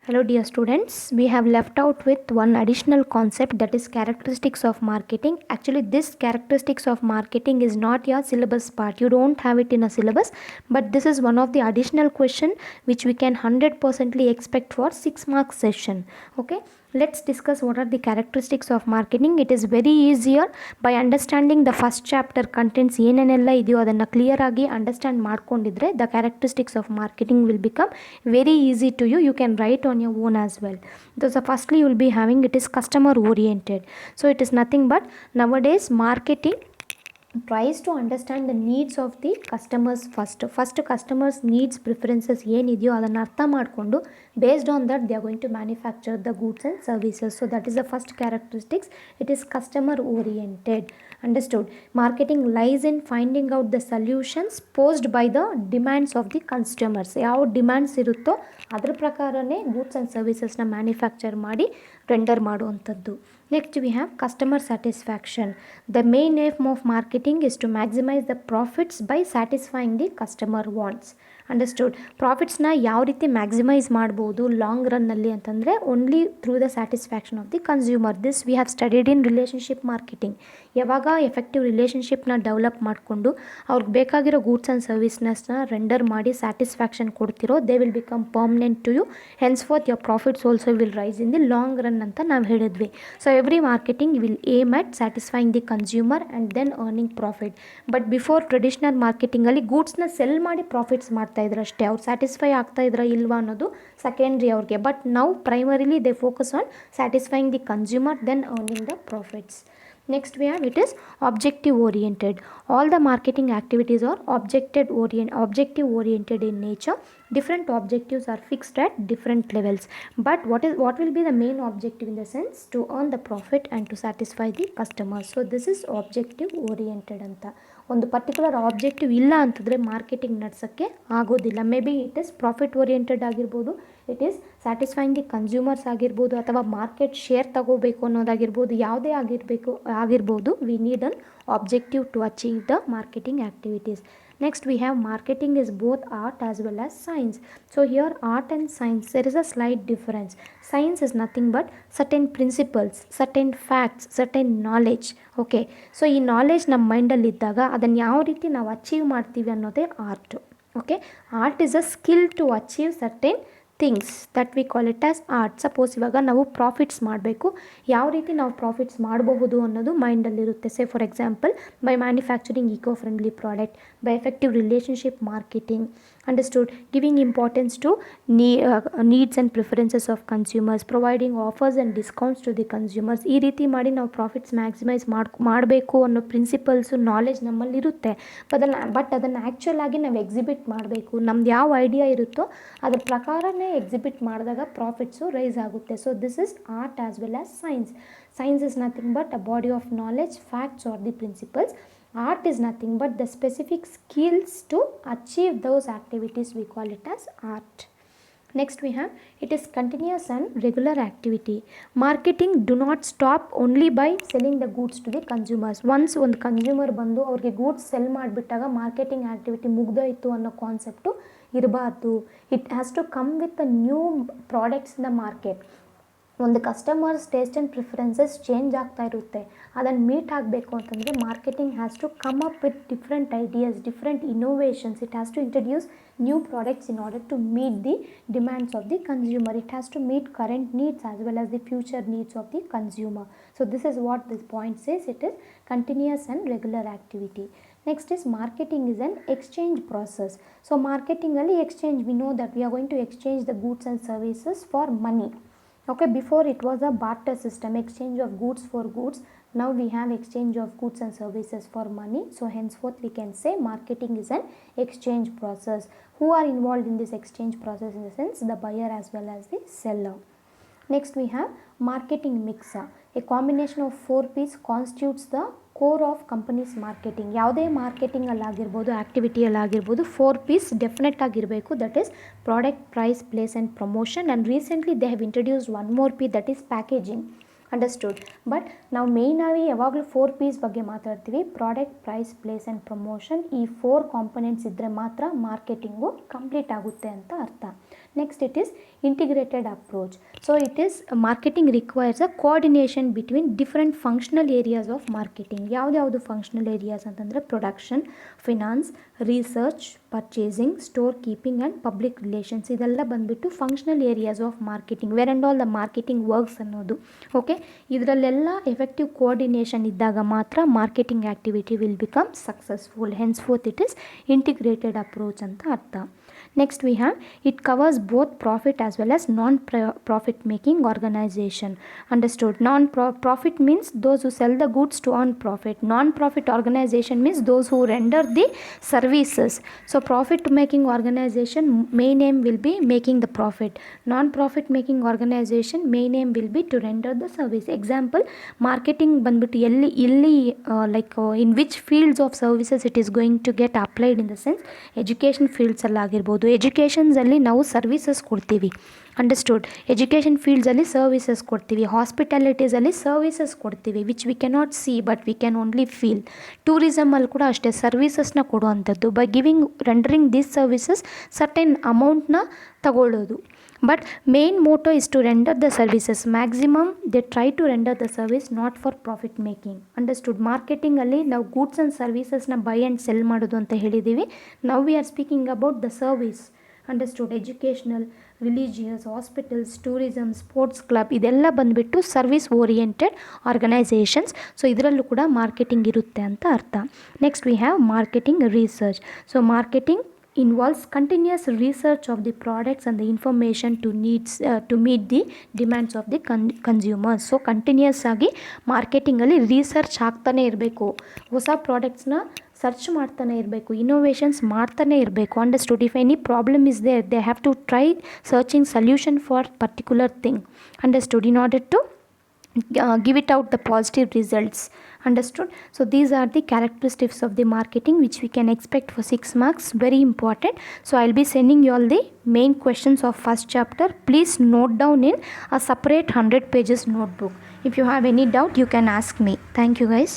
Hello dear students, we have left out with one additional concept, that is characteristics of marketing. Actually this characteristics of marketing is not your syllabus part. You don't have it in a syllabus, but this is one of the additional question which we can 100% expect for 6 marks session. Okay, let's discuss what are the characteristics of marketing. It is very easier by understanding the first chapter contents ಏನೇನೆಲ್ಲ ಇದೆಯೋ ಅದನ್ನು clear ಆಗಿ understand ಮಾಡ್ಕೊಂಡಿದ್ರೆ the characteristics of marketing will become very easy to you. You can write on your own as well. So firstly you will be having, it is customer oriented. So it is nothing but nowadays marketing tries to understand the needs of the customers first customers needs preferences ಏನಿದೆಯೋ ಅದನ್ನು ಅರ್ಥ ಮಾಡಿಕೊಂಡು based on that they are going to manufacture the goods and services. So that is the first characteristics. It is customer oriented. Understood? Marketing lies in finding out the solutions posed by the demands of the customers. ಯಾವ demands ಇರುತ್ತೋ ಅದ್ರ ಪ್ರಕಾರನೇ goods and ಸರ್ವಿಸಸ್ನ manufacture ಮಾಡಿ render ಮಾಡುವಂಥದ್ದು. Next we have customer satisfaction. The main aim of marketing is to maximise the profits by satisfying the customer wants. Understood? ಪ್ರಾಫಿಟ್ಸ್ನ ಯಾವ ರೀತಿ ಮ್ಯಾಕ್ಸಿಮೈಸ್ ಮಾಡ್ಬೋದು ಲಾಂಗ್ ರನ್ನಲ್ಲಿ ಅಂತಂದರೆ only through the satisfaction of the consumer. This we have studied in relationship marketing. ಯಾವಾಗ effective ರಿಲೇಷನ್ಶಿಪ್ನ develop ಮಾಡಿಕೊಂಡು ಅವ್ರಿಗೆ ಬೇಕಾಗಿರೋ ಗೂಡ್ಸ್ ಆ್ಯಂಡ್ ಸರ್ವಿಸ್ನ ರೆಂಡರ್ ಮಾಡಿ ಸ್ಯಾಟಿಸ್ಫ್ಯಾಕ್ಷನ್ ಕೊಡ್ತಿರೋ, they will become permanent to you. Henceforth your profits also will rise in the long run ಅಂತ ನಾವು ಹೇಳಿದ್ವಿ. So every marketing will aim at satisfying the consumer and then earning profit. But before traditional ಮಾರ್ಕೆಟಿಂಗಲ್ಲಿ ಗೂಡ್ಸ್ನ sell ಮಾಡಿ profits ಮಾಡ್ತಾಯಿದ್ರು ಅಷ್ಟೇ. ಅವ್ರು satisfy ಆಗ್ತಾಯಿದ್ರಾ ಇಲ್ವಾ ಅನ್ನೋದು ಸೆಕೆಂಡ್ರಿ ಅವ್ರಿಗೆ. But now primarily they focus on satisfying the consumer then earning the profits. Next we have, it is objective oriented. All the marketing activities are objective oriented in nature. Different objectives are fixed at different levels, but what will be the main objective in the sense to earn the profit and to satisfy the customers. So this is objective oriented anta. ಒಂದು particular objective ಇಲ್ಲ ಅಂತಂದರೆ marketing ನಡೆಸೋಕ್ಕೆ ಆಗೋದಿಲ್ಲ. Maybe it is profit oriented ಆಗಿರ್ಬೋದು, it is satisfying the consumers ಆಗಿರ್ಬೋದು, ಅಥವಾ market share ತಗೋಬೇಕು ಅನ್ನೋದಾಗಿರ್ಬೋದು, ಯಾವುದೇ ಆಗಿರ್ಬೋದು. We need an objective to achieve the marketing activities. Next we have marketing is both art as well as science. So here art and science, there is a slight difference. Science is nothing but certain principles, certain facts, certain knowledge. Okay, so ಈ knowledge ನಮ್ಮ ಮೈಂಡಲ್ಲಿ ಇದ್ದಾಗ ಅದನ್ನು ಯಾವ ರೀತಿ ನಾವು achieve ಮಾಡ್ತೀವಿ ಅನ್ನೋದೇ art. Okay, art is a skill to achieve certain things that we call it as art. Suppose ಇವಾಗ ನಾವು ಪ್ರಾಫಿಟ್ಸ್ ಮಾಡಬೇಕು, ಯಾವ ರೀತಿ ನಾವು ಪ್ರಾಫಿಟ್ಸ್ ಮಾಡಬಹುದು ಅನ್ನೋದು ಮೈಂಡಲ್ಲಿರುತ್ತೆ. Say for example, by manufacturing eco friendly product, by effective relationship marketing. Understood? Giving importance to needs and preferences of consumers, providing offers and discounts to the consumers. ಈ ರೀತಿ ಮಾಡಿ ನಾವು ಪ್ರಾಫಿಟ್ಸ್ ಮ್ಯಾಕ್ಸಿಮೈಸ್ ಮಾಡಬೇಕು ಅನ್ನೋ principles knowledge ನಮ್ಮಲ್ಲಿರುತ್ತೆ. ಬಟ್ ಅದನ್ನು actual ಆಗಿ ನಾವು ಎಕ್ಸಿಬಿಟ್ ಮಾಡಬೇಕು. ನಮ್ದು ಯಾವ ಐಡಿಯಾ ಇರುತ್ತೋ ಅದ್ರ ಪ್ರಕಾರನೇ ಎಕ್ಸಿಬಿಟ್ ಮಾಡಿದಾಗ ಪ್ರಾಫಿಟ್ಸು ರೈಸ್ ಆಗುತ್ತೆ. So this is art as well as science. Science is nothing but a body of knowledge, facts or the principles. Art is nothing but the specific skills to achieve those activities. We call it as art. Next we have, it is continuous and regular activity. Marketing do not stop only by selling the goods to the consumers. Once ಒಂದು consumer ಬಂದು ಅವ್ರಿಗೆ goods sell ಮಾಡಿಬಿಟ್ಟಾಗ marketing activity ಮುಗ್ದೋಯ್ತು ಅನ್ನೋ concept ಇರಬಾರ್ದು. It has to come with a new products in the market. ಒಂದು customers taste and preferences change ಆಗ್ತಾ ಇರುತ್ತೆ. ಅದನ್ನು ಮೀಟ್ ಆಗಬೇಕು ಅಂತಂದರೆ marketing has to come up with different ideas, different innovations. It has to introduce new products in order to meet the demands of the consumer. It has to meet current needs as well as the future needs of the consumer. So this is what this point says. It is continuous and regular activity. Next is marketing is an exchange process. So marketing alli exchange, we know that we are going to exchange the goods and services for money. Okay, before it was a barter system, exchange of goods for goods. Now we have exchange of goods and services for money. So henceforth we can say marketing is an exchange process. Who are involved in this exchange process? In the sense, the buyer as well as the seller. Next we have marketing mix. A combination of 4 P's constitutes the core of company's marketing. ಯಾವುದೇ marketing ಅಲ್ಲಾಗಿರ್ಬೋದು, ಆ್ಯಕ್ಟಿವಿಟಿಯಲ್ಲಾಗಿರ್ಬೋದು, 4 P's definite ಆಗಿರಬೇಕು. That is product, price, place and promotion. And recently they have introduced one more P, that is packaging. Understood? But ನಾವು ಮೇಯ್ನಾಗಿ ಯಾವಾಗಲೂ 4 P's ಬಗ್ಗೆ ಮಾತಾಡ್ತೀವಿ. Product, price, place and promotion. ಈ 4 ಕಾಂಪೊನೆಂಟ್ಸ್ ಇದ್ದರೆ ಮಾತ್ರ ಮಾರ್ಕೆಟಿಂಗು ಕಂಪ್ಲೀಟ್ ಆಗುತ್ತೆ ಅಂತ ಅರ್ಥ. Next it is integrated approach. So it is marketing requires a coordination between different functional areas of marketing. ಯಾವ್ದು functional areas ಅಂತಂದರೆ production, finance, research, purchasing, store keeping and public relations. ಇದೆಲ್ಲ ಬಂದುಬಿಟ್ಟು functional areas of marketing, where and all the marketing works ಅನ್ನೋದು. Okay, ಇದರಲ್ಲೆಲ್ಲ effective coordination ಇದ್ದಾಗ ಮಾತ್ರ marketing activity will become successful. Henceforth it is integrated approach ಅಂತ ಅರ್ಥ. Next we have, it covers both profit as well as non-profit making organization. Understood? Non-profit means those who sell the goods to earn profit. Non-profit organization means those who render the services. So profit making organization main aim will be making the profit. Non-profit making organization main aim will be to render the service. Example, marketing ಬಂದ್ಬಿಟ್ಟು ಎಲ್ಲಿ in which fields of services it is going to get applied, in the sense education ಫೀಲ್ಡ್ಸಲ್ಲಿ ಆಗಿರ್ಬೋದು. ಎಜುಕೇಷನ್ಸಲ್ಲಿ ನಾವು services ಕೊಡ್ತೀವಿ. Understood? Education ಫೀಲ್ಡ್ಸಲ್ಲಿ services ಕೊಡ್ತೀವಿ. ಹಾಸ್ಪಿಟಾಲಿಟೀಸಲ್ಲಿ ಸರ್ವಿಸಸ್ ಕೊಡ್ತೀವಿ which we cannot see but we can only feel. ಟೂರಿಸಮಲ್ಲಿ ಕೂಡ ಅಷ್ಟೇ ಸರ್ವಿಸಸ್ನ ಕೊಡುವಂಥದ್ದು. By rendering these services certain ಅಮೌಂಟ್ನ ತಗೊಳ್ಳೋದು. But main motto is to render the services. Maximum they try to render the service, not for profit making. Understood? ಮಾರ್ಕೆಟಿಂಗಲ್ಲಿ ನಾವು goods and ಸರ್ವಿಸಸ್ನ ಬೈ ಆ್ಯಂಡ್ ಸೆಲ್ ಮಾಡೋದು ಅಂತ ಹೇಳಿದ್ದೀವಿ. Now we are speaking about the service. Understood? Educational, religious, hospitals, tourism, sports club, ಇದೆಲ್ಲ ಬಂದುಬಿಟ್ಟು service oriented organisations. So ಇದರಲ್ಲೂ ಕೂಡ ಮಾರ್ಕೆಟಿಂಗ್ ಇರುತ್ತೆ ಅಂತ ಅರ್ಥ. Next we have marketing research. So marketing involves continuous research of the products and the information to meet the demands of the consumers. So continuous ಆಗಿ ಮಾರ್ಕೆಟಿಂಗಲ್ಲಿ research ಆಗ್ತಾನೆ ಇರಬೇಕು. ಹೊಸ ಪ್ರಾಡಕ್ಟ್ಸ್ನ ಸರ್ಚ್ ಮಾಡ್ತಾನೆ ಇರಬೇಕು, ಇನೋವೇಷನ್ಸ್ ಮಾಡ್ತಾನೆ ಇರಬೇಕು. Understood? If any problem is there, they have to try searching solution for particular thing. Understood? In order to give it out the positive results. Understood? So these are the characteristics of the marketing which we can expect for 6 marks. Very important. So I'll be sending you all the main questions of first chapter. Please note down in a separate 100 pages notebook. If you have any doubt, you can ask me. Thank you guys.